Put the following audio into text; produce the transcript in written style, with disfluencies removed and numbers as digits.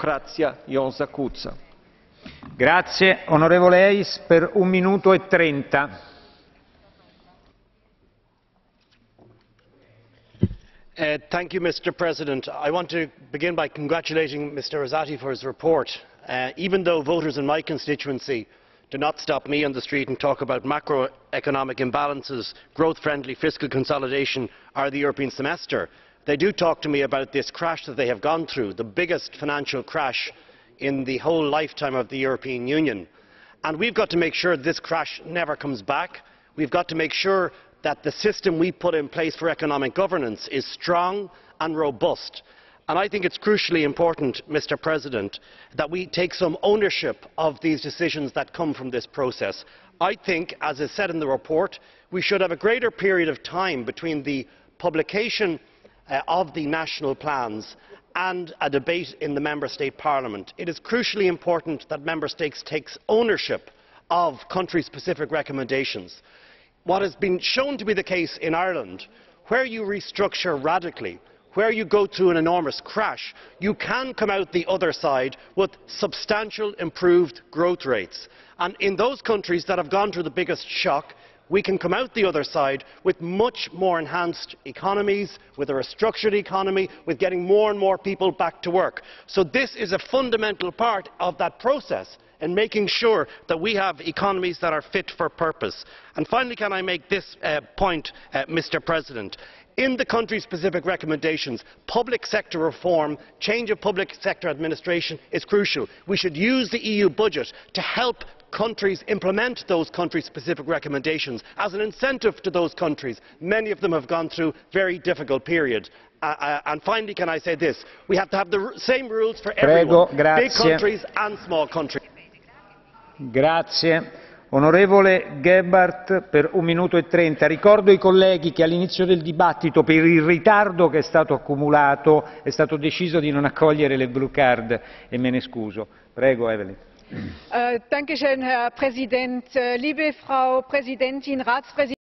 demokracja ją zakłóca. Grazie. Onorevole Hayes per 1 minuto e 30. Thank you, Mr. President. I want to begin by congratulating Mr. Rosati for his report. Even though voters in my constituency do not stop me on the street and talk about macroeconomic imbalances, growth-friendly fiscal consolidation or the European semester, they do talk to me about this crash that they have gone through, the biggest financial crash in the whole lifetime of the European Union. And we've got to make sure this crash never comes back. We've got to make sure that the system we put in place for economic governance is strong and robust. And I think it's crucially important, Mr. President, that we take some ownership of these decisions that come from this process. I think, as is said in the report, we should have a greater period of time between the publication of the national plans and a debate in the Member State Parliament. It is crucially important that Member States take ownership of country-specific recommendations. What has been shown to be the case in Ireland, where you restructure radically, where you go through an enormous crash, you can come out the other side with substantial improved growth rates. And in those countries that have gone through the biggest shock, we can come out the other side with much more enhanced economies, with a restructured economy, with getting more and more people back to work. So this is a fundamental part of that process in making sure that we have economies that are fit for purpose. And finally, can I make this point, Mr. President? In the country-specific recommendations, public sector reform, change of public sector administration is crucial. We should use the EU budget to help countries implement those country-specific recommendations as an incentive to those countries. Many of them have gone through very difficult periods. And finally, can I say this? We have to have the same rules for everyone, big countries and small countries. Grazie. Onorevole Gebhardt per 1 minuto e 30. Ricordo ai colleghi che all'inizio del dibattito, per il ritardo che è stato accumulato, è stato deciso di non accogliere le blue card e me ne scuso. Prego, Evelyn. Danke schön, Herr Präsident. Liebe Frau Präsidentin, Ratspräsidentin!